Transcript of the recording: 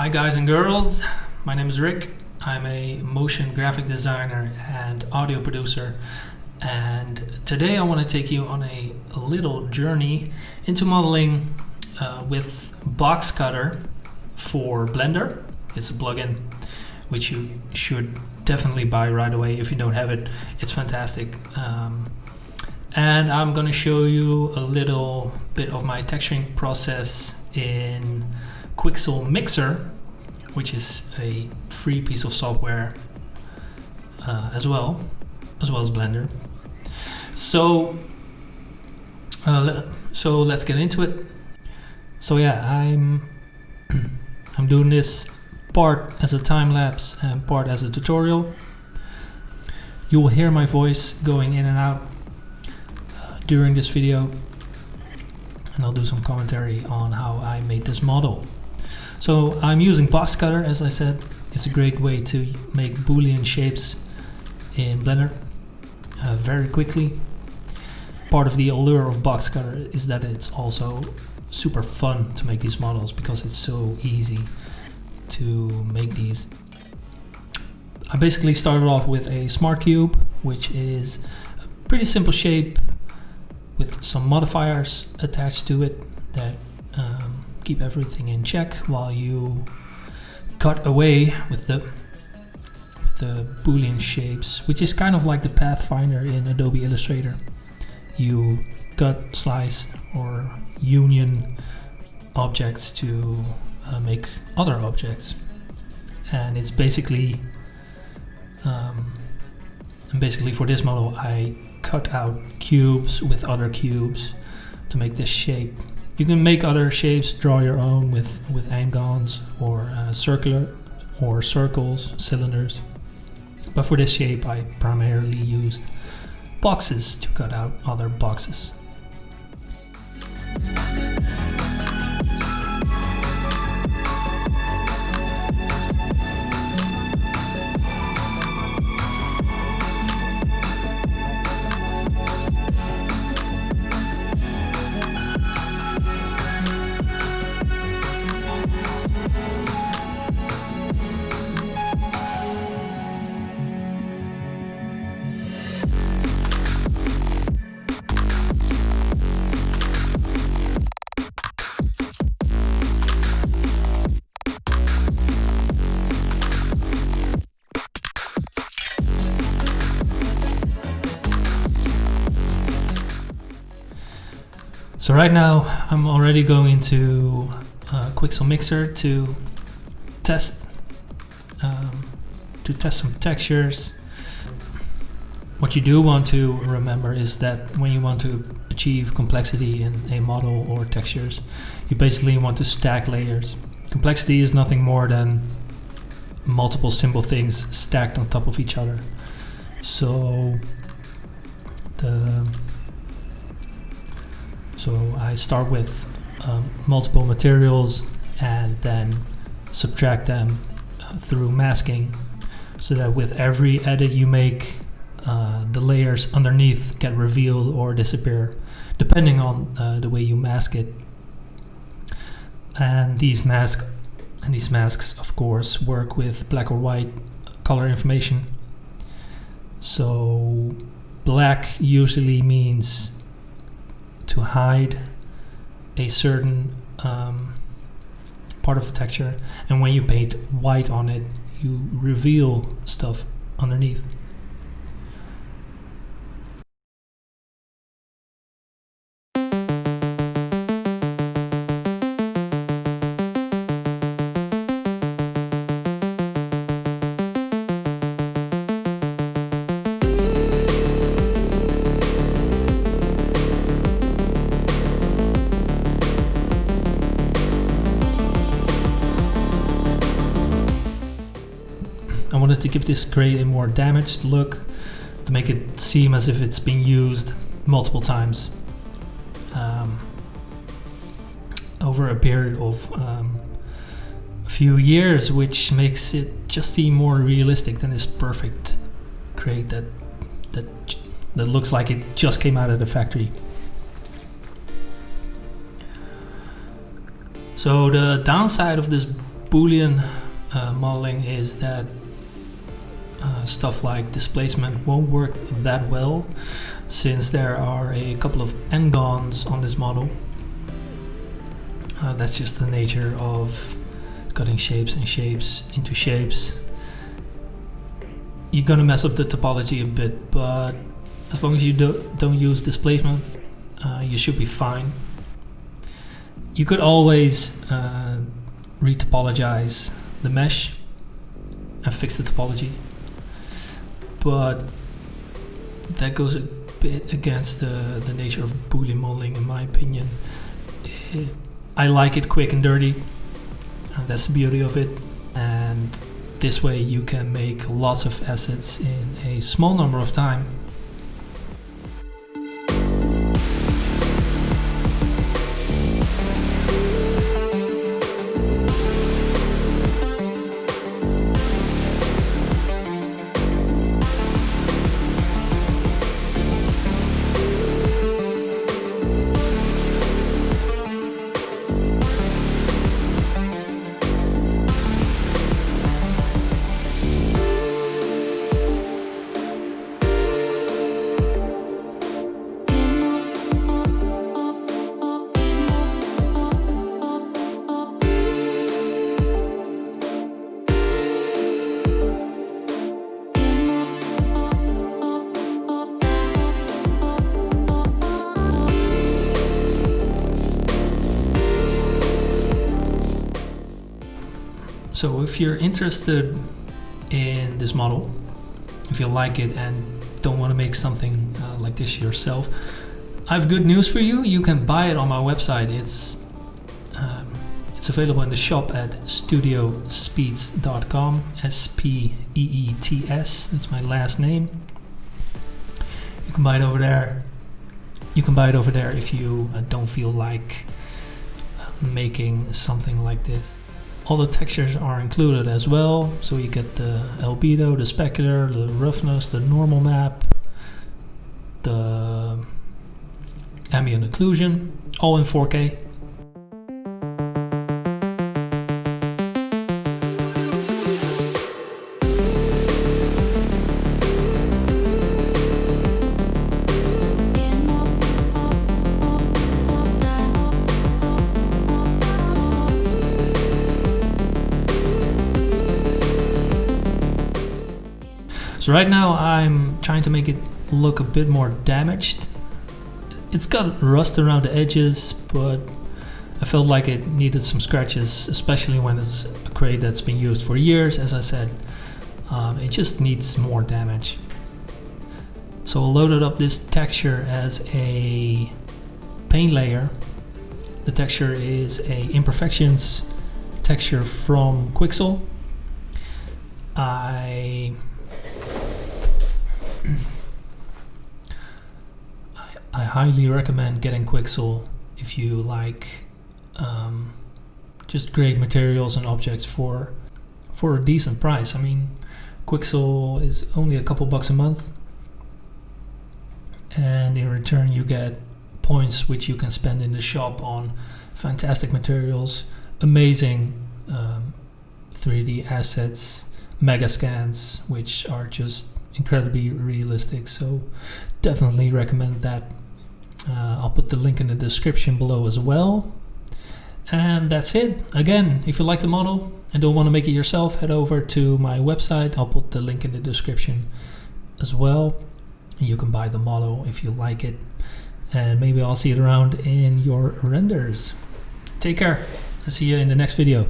Hi guys and girls, my name is Rick. I'm a motion graphic designer and audio producer, and today I want to take you on a little journey into modeling with Boxcutter for Blender. It's a plugin which you should definitely buy right away if you don't have it. It's fantastic. And I'm going to show you a little bit of my texturing process in Quixel Mixer, which is a free piece of software as well as Blender. So let's get into it. So yeah, I'm doing this part as a time lapse and part as a tutorial. You will hear my voice going in and out during this video, and I'll do some commentary on how I made this model. So I'm using Boxcutter, as I said. It's a great way to make Boolean shapes in Blender very quickly. Part of the allure of Boxcutter is that it's also super fun to make these models because it's so easy to make these. I basically started off with a smart cube, which is a pretty simple shape with some modifiers attached to it that keep everything in check while you cut away with the Boolean shapes, which is kind of like the Pathfinder in Adobe Illustrator. You cut, slice, or union objects to make other objects, and it's basically for this model I cut out cubes with other cubes to make this shape. You can make other shapes, draw your own with angons or circular or circles, cylinders. But for this shape I primarily used boxes to cut out other boxes. So right now I'm already going into Quixel Mixer to test some textures. What you do want to remember is that when you want to achieve complexity in a model or textures, you basically want to stack layers. Complexity is nothing more than multiple simple things stacked on top of each other. So I start with multiple materials and then subtract them through masking, so that with every edit you make, the layers underneath get revealed or disappear, depending on the way you mask it. And these masks, of course, work with black or white color information. So black usually means to hide a certain part of the texture, and when you paint white on it, you reveal stuff underneath. I wanted to give this gray a more damaged look to make it seem as if it's been used multiple times over a period of a few years, which makes it just seem more realistic than this perfect gray that looks like it just came out of the factory. So the downside of this Boolean modeling is that stuff like displacement won't work that well, since there are a couple of n-gons on this model. That's just the nature of cutting shapes and shapes into shapes. You're gonna mess up the topology a bit, but as long as you don't use displacement, you should be fine. You could always retopologize the mesh and fix the topology, but that goes a bit against the nature of Boolean modeling, in my opinion. I like it quick and dirty, and that's the beauty of it, and this way you can make lots of assets in a small number of time. So if you're interested in this model, if you like it and don't want to make something like this yourself, I have good news for you. You can buy it on my website. It's available in the shop at studiospeets.com, S-P-E-E-T-S, that's my last name. You can buy it over there. You can buy it over there if you don't feel like making something like this. All the textures are included as well, so you get the albedo, the specular, the roughness, the normal map, the ambient occlusion, all in 4K. So right now I'm trying to make it look a bit more damaged. It's got rust around the edges, but I felt like it needed some scratches, especially when it's a crate that's been used for years, as I said. It just needs more damage. So I loaded up this texture as a paint layer. The texture is a imperfections texture from Quixel. I highly recommend getting Quixel if you like just great materials and objects for a decent price. I mean, Quixel is only a couple bucks a month, and in return you get points which you can spend in the shop on fantastic materials, amazing 3D assets, mega scans, which are just incredibly realistic. So definitely recommend that. I'll put the link in the description below as well. And that's it. Again, if you like the model and don't want to make it yourself, head over to my website. I'll put the link in the description as well. You can buy the model if you like it, and maybe I'll see it around in your renders. Take care. I'll see you in the next video.